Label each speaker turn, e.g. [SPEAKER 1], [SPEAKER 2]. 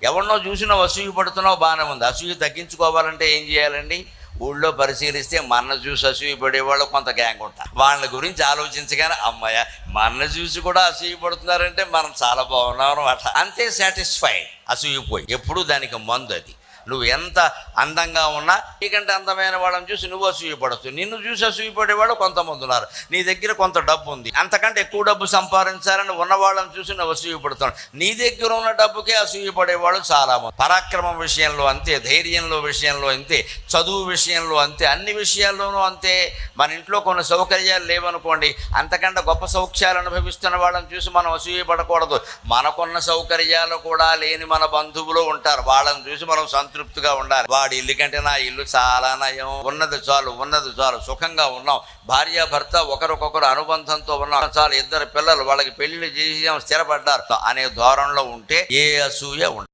[SPEAKER 1] ఎవరినో చూసినా అసూయ పడుతున్నావు, బాగానే ఉంది. అసూయ తగ్గించుకోవాలంటే ఏం చేయాలండి? ఊళ్ళో పరిశీలిస్తే మన చూసి అసూయ పడేవాళ్ళు కొంత గ్యాంగ్ ఉంటారు. వాళ్ళ గురించి ఆలోచించగానే అమ్మాయ మన చూసి కూడా అసూయ పడుతున్నారంటే మనం చాలా బాగున్నాం అనమాట. అంతే సాటిస్ఫైడ్. అసూయపోయి ఎప్పుడు దానికి మందు అది. నువ్వు ఎంత అందంగా ఉన్నా నీకంటే అందమైన వాళ్ళని చూసి నువ్వు అసూయపడచ్చు. నిన్ను చూసి అసూయపడేవాళ్ళు కొంతమంది ఉన్నారు. నీ దగ్గర కొంత డబ్బు ఉంది, అంతకంటే ఎక్కువ డబ్బు సంపాదించాలని ఉన్నవాళ్ళని చూసి నువ్వు అసూయపడుతున్నావు. నీ దగ్గర ఉన్న డబ్బుకే అసూయపడేవాళ్ళు చాలామంది. పరాక్రమం విషయంలో అంతే, ధైర్యంలో విషయంలో అంతే, చదువు విషయంలో అంతే, అన్ని విషయాల్లోనూ అంతే. మన ఇంట్లో కొన్ని సౌకర్యాలు లేవనుకోండి, అంతకంటే గొప్ప సౌఖ్యాలు అనుభవిస్తున్న వాళ్ళని చూసి మనం అసూయపడకూడదు. మనకున్న సౌకర్యాలు కూడా లేని మన బంధువులు ఉంటారు, వాళ్ళని చూసి మనం సంతృప్తిగా ఉండాలి. వాడి ఇల్లు కంటే నా ఇల్లు చాలా నయం, ఉన్నది చాలు సుఖంగా ఉన్నాం, భార్యాభర్త ఒకరికొకరు అనుబంధంతో ఉన్నాం చాలు, ఇద్దరు పిల్లలు, వాళ్ళకి పెళ్లిళ్ళు చేసి స్థిరపడ్డారు అనే ధోరణిలో ఉంటే ఏ అసూయ ఉండదు.